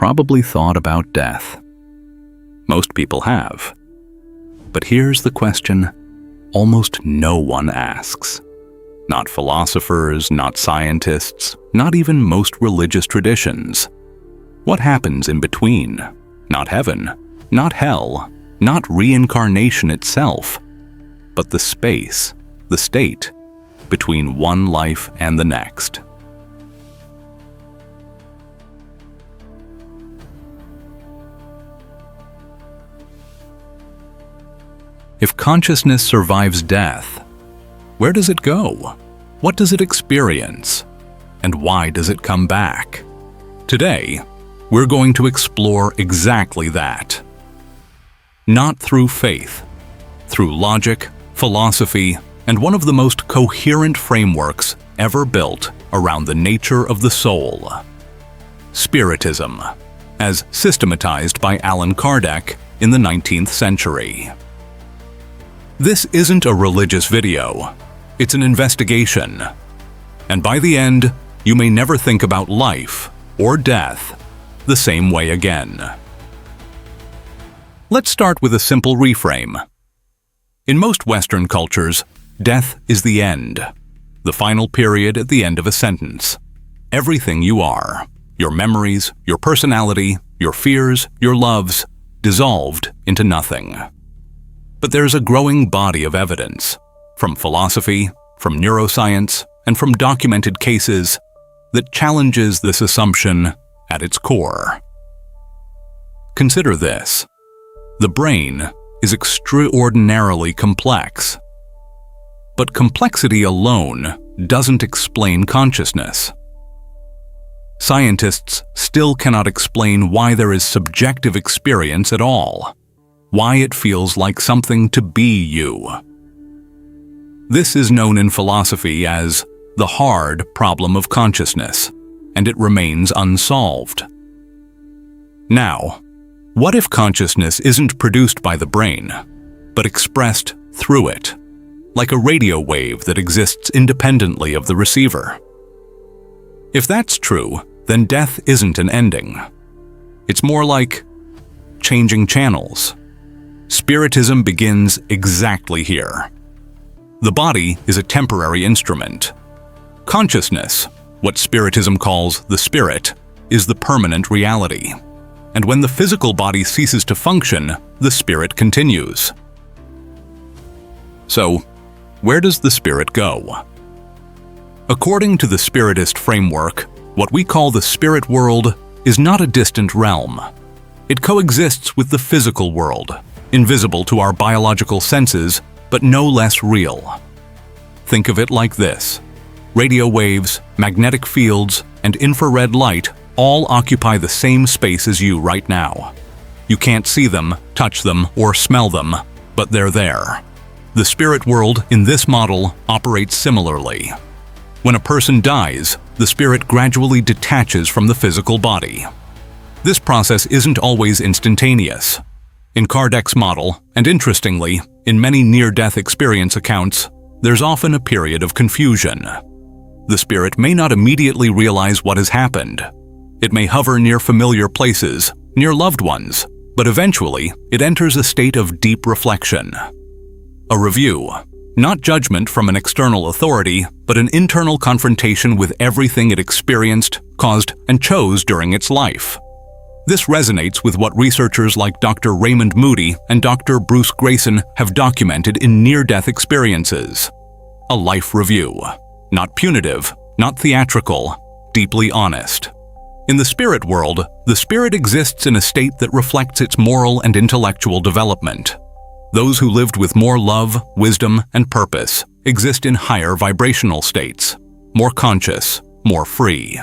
probably thought about death. Most people have. But here's the question almost no one asks. Not philosophers, not scientists, not even most religious traditions. What happens in between? Not heaven, not hell, not reincarnation itself, but the space, the state, between one life and the next. If consciousness survives death, where does it go? What does it experience? And why does it come back? Today, we're going to explore exactly that. Not through faith, through logic, philosophy, and one of the most coherent frameworks ever built around the nature of the soul. Spiritism, as systematized by Allan Kardec in the 19th century. This isn't a religious video, it's an investigation. And by the end, you may never think about life or death the same way again. Let's start with a simple reframe. In most Western cultures, death is the end, the final period at the end of a sentence. Everything you are, your memories, your personality, your fears, your loves, dissolved into nothing. But there's a growing body of evidence, from philosophy, from neuroscience, and from documented cases, that challenges this assumption at its core. Consider this. The brain is extraordinarily complex. But complexity alone doesn't explain consciousness. Scientists still cannot explain why there is subjective experience at all, why it feels like something to be you. This is known in philosophy as the hard problem of consciousness, and it remains unsolved. Now, what if consciousness isn't produced by the brain, but expressed through it, like a radio wave that exists independently of the receiver? If that's true, then death isn't an ending. It's more like changing channels. Spiritism begins exactly here. The body is a temporary instrument. Consciousness, what Spiritism calls the spirit, is the permanent reality. And when the physical body ceases to function, the spirit continues. So, where does the spirit go? According to the Spiritist framework, what we call the spirit world is not a distant realm. It coexists with the physical world, invisible to our biological senses, but no less real. Think of it like this. Radio waves, magnetic fields, and infrared light all occupy the same space as you right now. You can't see them, touch them, or smell them, but they're there. The spirit world in this model operates similarly. When a person dies, the spirit gradually detaches from the physical body. This process isn't always instantaneous. In Kardec's model, and interestingly, in many near-death experience accounts, there's often a period of confusion. The spirit may not immediately realize what has happened. It may hover near familiar places, near loved ones, but eventually it enters a state of deep reflection. A review, not judgment from an external authority, but an internal confrontation with everything it experienced, caused, and chose during its life. This resonates with what researchers like Dr. Raymond Moody and Dr. Bruce Grayson have documented in near-death experiences. A life review. Not punitive, not theatrical, deeply honest. In the spirit world, the spirit exists in a state that reflects its moral and intellectual development. Those who lived with more love, wisdom, and purpose exist in higher vibrational states, more conscious, more free.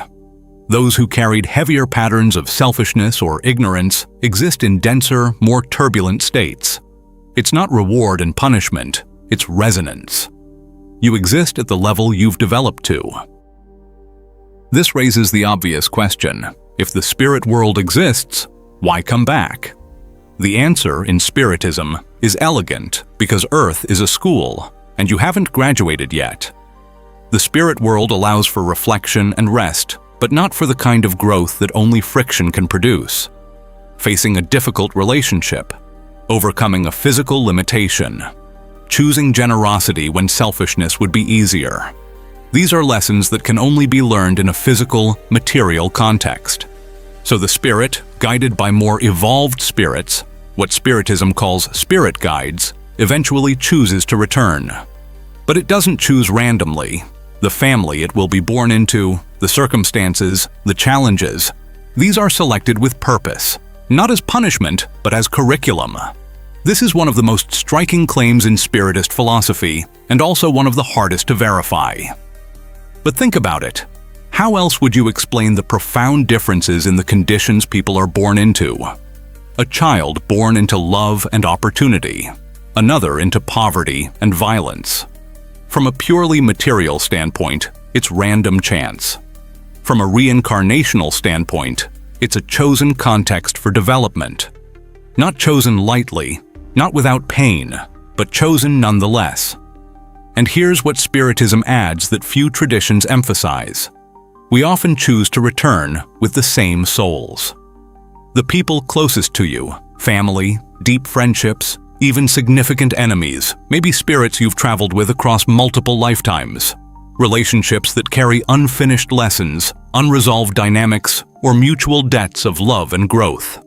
Those who carried heavier patterns of selfishness or ignorance exist in denser, more turbulent states. It's not reward and punishment, it's resonance. You exist at the level you've developed to. This raises the obvious question: if the spirit world exists, why come back? The answer in Spiritism is elegant because Earth is a school, and you haven't graduated yet. The spirit world allows for reflection and rest, but not for the kind of growth that only friction can produce. Facing a difficult relationship, overcoming a physical limitation, choosing generosity when selfishness would be easier. These are lessons that can only be learned in a physical, material context. So the spirit, guided by more evolved spirits, what Spiritism calls spirit guides, eventually chooses to return. But it doesn't choose randomly. The family it will be born into, the circumstances, the challenges, these are selected with purpose, not as punishment, but as curriculum. This is one of the most striking claims in Spiritist philosophy, and also one of the hardest to verify. But think about it. How else would you explain the profound differences in the conditions people are born into? A child born into love and opportunity, another into poverty and violence. From a purely material standpoint, it's random chance. From a reincarnational standpoint, it's a chosen context for development. Not chosen lightly, not without pain, but chosen nonetheless. And here's what Spiritism adds that few traditions emphasize. We often choose to return with the same souls. The people closest to you, family, deep friendships, even significant enemies, may be spirits you've traveled with across multiple lifetimes. Relationships that carry unfinished lessons, unresolved dynamics, or mutual debts of love and growth.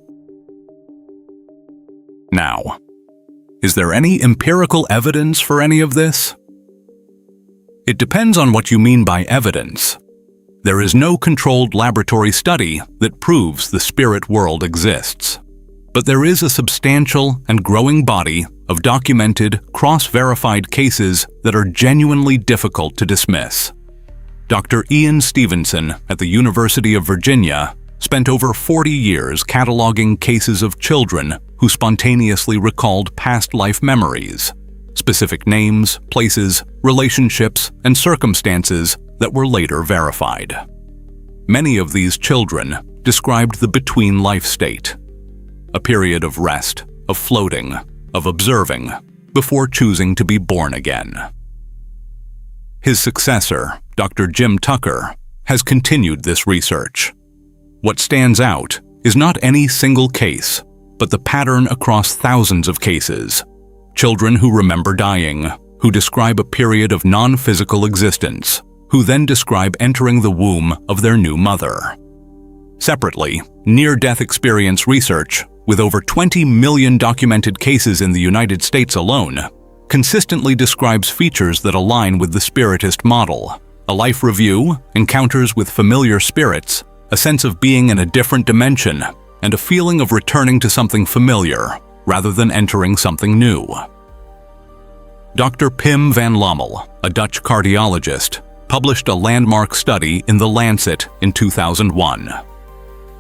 Now, is there any empirical evidence for any of this? It depends on what you mean by evidence. There is no controlled laboratory study that proves the spirit world exists. But there is a substantial and growing body of documented, cross-verified cases that are genuinely difficult to dismiss. Dr. Ian Stevenson at the University of Virginia spent over 40 years cataloging cases of children who spontaneously recalled past life memories, specific names, places, relationships, and circumstances that were later verified. Many of these children described the between-life state, a period of rest, of floating, of observing, before choosing to be born again. His successor, Dr. Jim Tucker, has continued this research. What stands out is not any single case, but the pattern across thousands of cases. Children who remember dying, who describe a period of non-physical existence, who then describe entering the womb of their new mother. Separately, near-death experience research, with over 20 million documented cases in the United States alone, consistently describes features that align with the Spiritist model: a life review, encounters with familiar spirits, a sense of being in a different dimension, and a feeling of returning to something familiar, rather than entering something new. Dr. Pim van Lommel, a Dutch cardiologist, published a landmark study in The Lancet in 2001.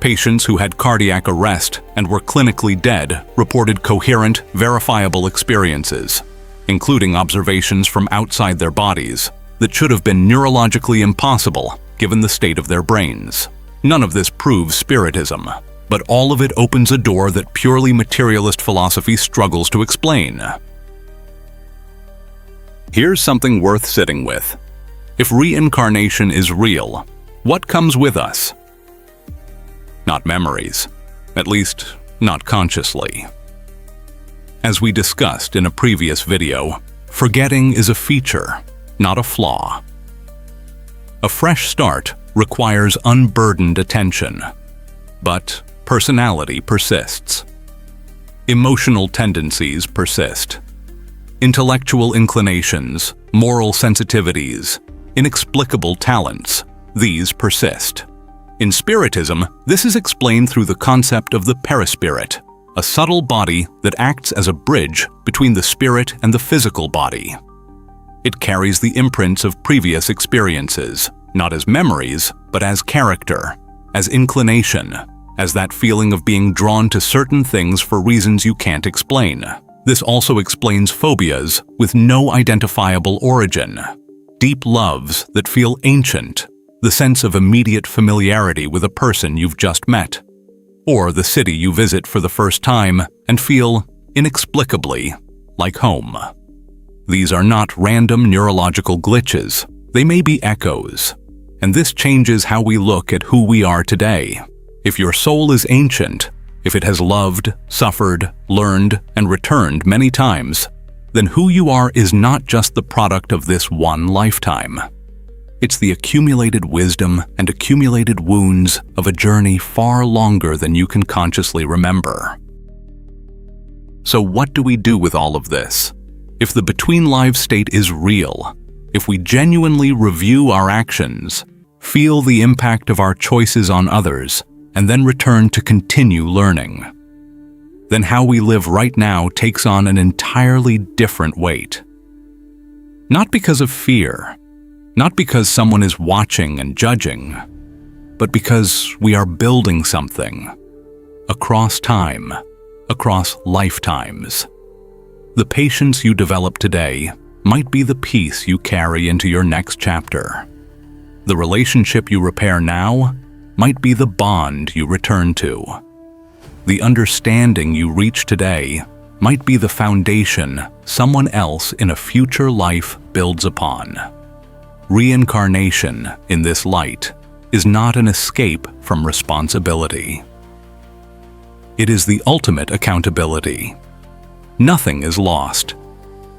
Patients who had cardiac arrest and were clinically dead reported coherent, verifiable experiences, including observations from outside their bodies that should have been neurologically impossible given the state of their brains. None of this proves Spiritism, but all of it opens a door that purely materialist philosophy struggles to explain. Here's something worth sitting with. If reincarnation is real, what comes with us? Not memories, at least not consciously. As we discussed in a previous video, forgetting is a feature, not a flaw. A fresh start requires unburdened attention, but personality persists. Emotional tendencies persist. Intellectual inclinations, moral sensitivities, inexplicable talents, these persist. In Spiritism, this is explained through the concept of the perispirit, a subtle body that acts as a bridge between the spirit and the physical body. It carries the imprints of previous experiences, not as memories, but as character, as inclination, as that feeling of being drawn to certain things for reasons you can't explain. This also explains phobias with no identifiable origin, deep loves that feel ancient, the sense of immediate familiarity with a person you've just met, or the city you visit for the first time and feel, inexplicably, like home. These are not random neurological glitches. They may be echoes, And this changes how we look at who we are today. If your soul is ancient, if it has loved, suffered, learned, and returned many times, then who you are is not just the product of this one lifetime. It's the accumulated wisdom and accumulated wounds of a journey far longer than you can consciously remember. So what do we do with all of this? If the between lives state is real, if we genuinely review our actions, feel the impact of our choices on others, and then return to continue learning, then how we live right now takes on an entirely different weight. Not because of fear, not because someone is watching and judging, but because we are building something across time, across lifetimes. The patience you develop today might be the peace you carry into your next chapter. The relationship you repair now might be the bond you return to. The understanding you reach today might be the foundation someone else in a future life builds upon. Reincarnation in this light is not an escape from responsibility. It is the ultimate accountability. Nothing is lost.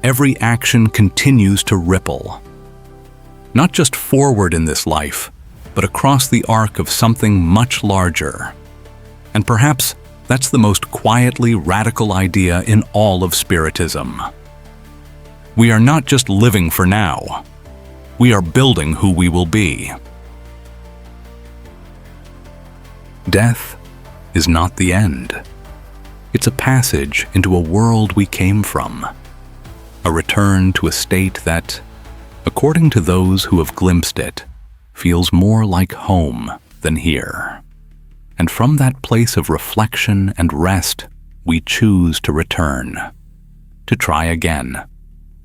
Every action continues to ripple. Not just forward in this life, but across the arc of something much larger. And perhaps that's the most quietly radical idea in all of Spiritism. We are not just living for now. We are building who we will be. Death is not the end. It's a passage into a world we came from, a return to a state that, according to those who have glimpsed it, feels more like home than here. And from that place of reflection and rest, we choose to return, to try again,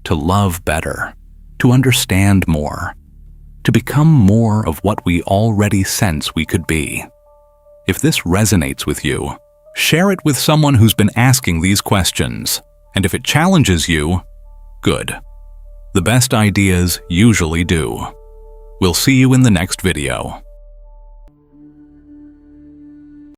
to love better, to understand more, to become more of what we already sense we could be. If this resonates with you, share it with someone who's been asking these questions. And if it challenges you, good. The best ideas usually do. We'll see you in the next video.